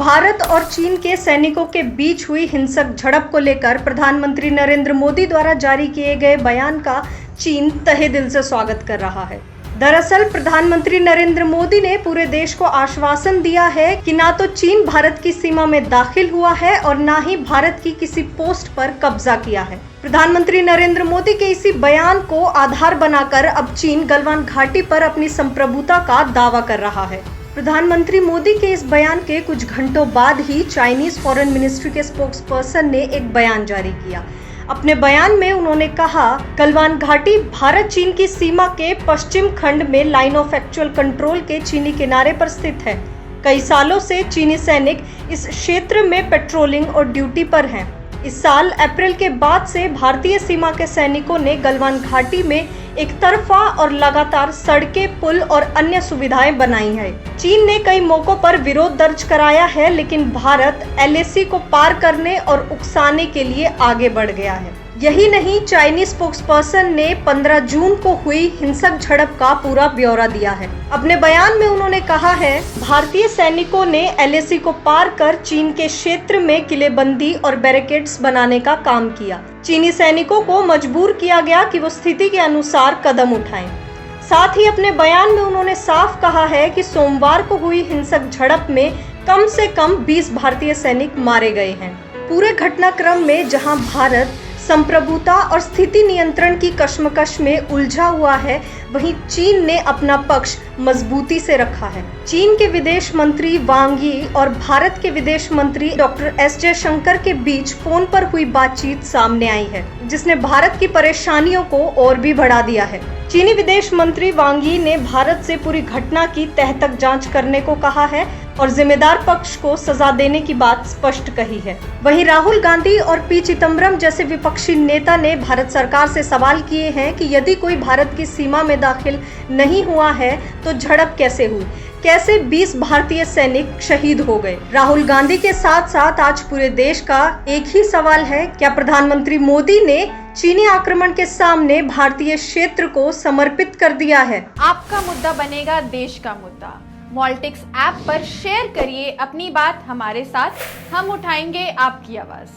भारत और चीन के सैनिकों के बीच हुई हिंसक झड़प को लेकर प्रधानमंत्री नरेंद्र मोदी द्वारा जारी किए गए बयान का चीन तहे दिल से स्वागत कर रहा है। दरअसल प्रधानमंत्री नरेंद्र मोदी ने पूरे देश को आश्वासन दिया है कि ना तो चीन भारत की सीमा में दाखिल हुआ है और ना ही भारत की किसी पोस्ट पर कब्जा किया है। प्रधानमंत्री नरेंद्र मोदी के इसी बयान को आधार बनाकर अब चीन गलवान घाटी पर अपनी संप्रभुता का दावा कर रहा है। प्रधानमंत्री मोदी के इस बयान के कुछ घंटों बाद ही चाइनीज फॉरेन मिनिस्ट्री के स्पोक्सपर्सन ने एक बयान जारी किया। अपने बयान में उन्होंने कहा, गलवान घाटी भारत चीन की सीमा के पश्चिम खंड में लाइन ऑफ एक्चुअल कंट्रोल के चीनी किनारे पर स्थित है। कई सालों से चीनी सैनिक इस क्षेत्र में पेट्रोलिंग और ड्यूटी पर हैं। इस साल अप्रैल के बाद से भारतीय सीमा के सैनिकों ने गलवान घाटी में एक तरफा और लगातार सड़कें, पुल और अन्य सुविधाएं बनाई हैं। चीन ने कई मौकों पर विरोध दर्ज कराया है, लेकिन भारत LAC को पार करने और उकसाने के लिए आगे बढ़ गया है। यही नहीं, चाइनीज स्पोक्सपर्सन ने 15 जून को हुई हिंसक झड़प का पूरा ब्यौरा दिया है। अपने बयान में उन्होंने कहा है, भारतीय सैनिकों ने LAC को पार कर चीन के क्षेत्र में किलेबंदी और बैरिकेड्स बनाने का काम किया। चीनी सैनिकों को मजबूर किया गया कि वो स्थिति के अनुसार कदम उठाएं। साथ ही अपने बयान में उन्होंने साफ कहा है कि सोमवार को हुई हिंसक झड़प में कम से कम 20 भारतीय सैनिक मारे गए हैं। पूरे घटनाक्रम में जहां भारत संप्रभुता और स्थिति नियंत्रण की कशमकश में उलझा हुआ है, वहीं चीन ने अपना पक्ष मजबूती से रखा है। चीन के विदेश मंत्री वांग यी और भारत के विदेश मंत्री डॉक्टर S जयशंकर के बीच फोन पर हुई बातचीत सामने आई है, जिसने भारत की परेशानियों को और भी बढ़ा दिया है। चीनी विदेश मंत्री वांग यी ने भारत से पूरी घटना की तह तक जांच करने को कहा है और जिम्मेदार पक्ष को सजा देने की बात स्पष्ट कही है। वहीं राहुल गांधी और P चिदंबरम जैसे विपक्षी नेता ने भारत सरकार से सवाल किए हैं कि यदि कोई भारत की सीमा में दाखिल नहीं हुआ है तो झड़प कैसे हुई, कैसे 20 भारतीय सैनिक शहीद हो गए। राहुल गांधी के साथ साथ आज पूरे देश का एक ही सवाल है, क्या प्रधानमंत्री मोदी ने चीनी आक्रमण के सामने भारतीय क्षेत्र को समर्पित कर दिया है? आपका मुद्दा बनेगा देश का मुद्दा। मॉल्टिक्स ऐप पर शेयर करिए अपनी बात हमारे साथ, हम उठाएंगे आपकी आवाज।